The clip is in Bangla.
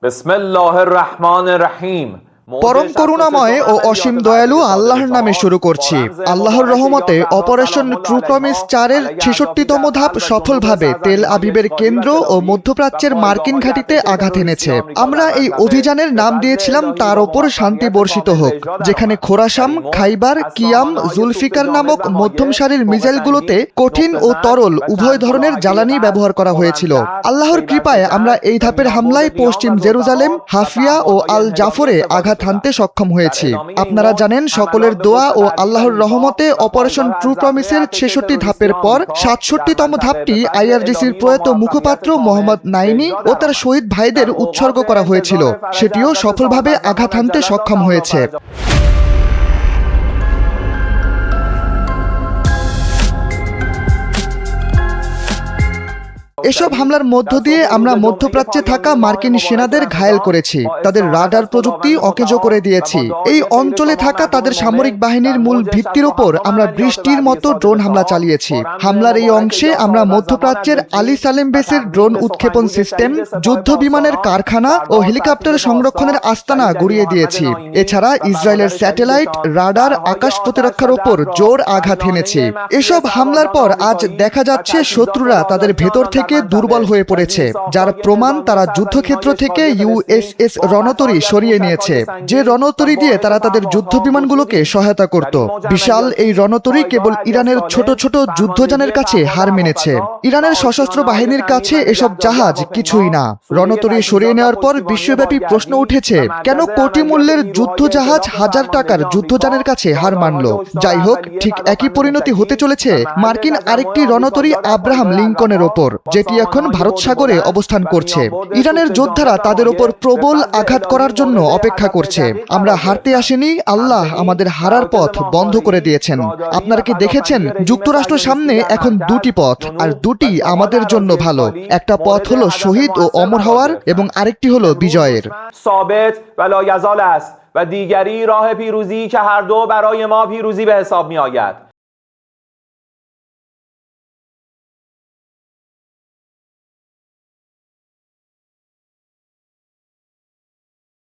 বিসমিল্লাহির রহমানির রহিম। পরম করুণাময় ও অসীম দয়ালু আল্লাহর নামে শুরু করছি। আল্লাহর রহমতে অপারেশন ট্রু প্রমিস 4-এর 66তম ধাপ সফলভাবে তেল আবিবের কেন্দ্র ও মধ্যপ্রাচ্যের মার্কিন ঘাঁটিতে আঘাত এনেছে। আমরা এই অভিযানের নাম দিয়েছিলাম তার ওপর শান্তি বর্ষিত হোক, যেখানে খোরাসাম, খাইবার, কিয়াম, জুলফিকার নামক মধ্যম সারির মিসাইলগুলোতে কঠিন ও তরল উভয় ধরনের জ্বালানি ব্যবহার করা হয়েছিল। আল্লাহর কৃপায় আমরা এই ধাপের হামলায় পশ্চিম জেরুজালেম, হাফিয়া ও আল জাফরে আঘাত হানতে সক্ষম হয়েছি। আপনারা জানেন, সকলের দোয়া ও আল্লাহর রহমতে অপারেশন ট্রু প্রমিসের 66 ধাপের পর 67তম ধাপটি আইআরজিসির প্রয়াত মুখপাত্র মোহাম্মদ নাইনি ও তার শহীদ ভাইদের উৎসর্গ করা হয়েছিল। সেটিও সফলভাবে আঘাত হানতে সক্ষম হয়েছে। এসব হামলার মধ্য দিয়ে আমরা মধ্যপ্রাচ্যে থাকা মার্কিন সেনাদের ঘায়েল করেছি, তাদের রাডার প্রযুক্তি অকেজো করে দিয়েছি। এই অঞ্চলে থাকা তাদের সামরিক বাহিনীর মূল ভিত্তির ওপর আমরা বৃষ্টির মতো ড্রোন হামলা চালিয়েছি। হামলার এই অংশে আমরা মধ্যপ্রাচ্যের আলী সালেম বেসের ড্রোন উৎক্ষেপণ সিস্টেম, যুদ্ধ বিমানের কারখানা ও হেলিকপ্টার সংরক্ষণের আস্তানা গুড়িয়ে দিয়েছি। এছাড়া ইসরায়েলের স্যাটেলাইট, রাডার, আকাশ প্রতিরক্ষার ওপর জোর আঘাত হেনেছি। এসব হামলার পর আজ দেখা যাচ্ছে শত্রুরা তাদের ভেতর থেকে দুর্বল হয়ে পড়েছে, যার প্রমাণ তারা যুদ্ধক্ষেত্র থেকে ইউএসএস রণতরী সরিয়ে নিয়েছে, যে রণতরী দিয়ে তারা তাদের যুদ্ধ বিমানগুলোকে সহায়তা করত। বিশাল এই রণতরী কেবল ইরানের ছোট ছোট যুদ্ধযানের কাছে হার মেনেছে। ইরানের সশস্ত্র বাহিনীর কাছে এসব জাহাজ কিছুই না। রণতরী সরিয়ে নেওয়ার পর বিশ্বব্যাপী প্রশ্ন উঠেছে, কেন কোটি মূল্যের যুদ্ধ জাহাজ হাজার টাকার যুদ্ধযানের কাছে হার মানল? যাই হোক, ঠিক একই পরিণতি হতে চলেছে মার্কিন আরেকটি রণতরী আব্রাহাম লিঙ্কনের ওপর, যেটি এখন ভারত সাগরে অবস্থান করছে। ইরানের যোদ্ধারা তাদের উপর প্রবল আঘাত করার জন্য অপেক্ষা করছে। আমরা হারতে আসিনি, আল্লাহ আমাদের হারার পথ বন্ধ করে দিয়েছেন। আপনারা কি দেখেছেন, যুক্তরাষ্ট্র সামনে এখন দুটি পথ, আর দুটি আমাদের জন্য ভালো। একটা পথ হলো শহীদ ও অমর হওয়ার, এবং আরেকটি হলো বিজয়ের। و دیگری راه پیروزی که هر دو برای ما پیروزی به حساب می آید.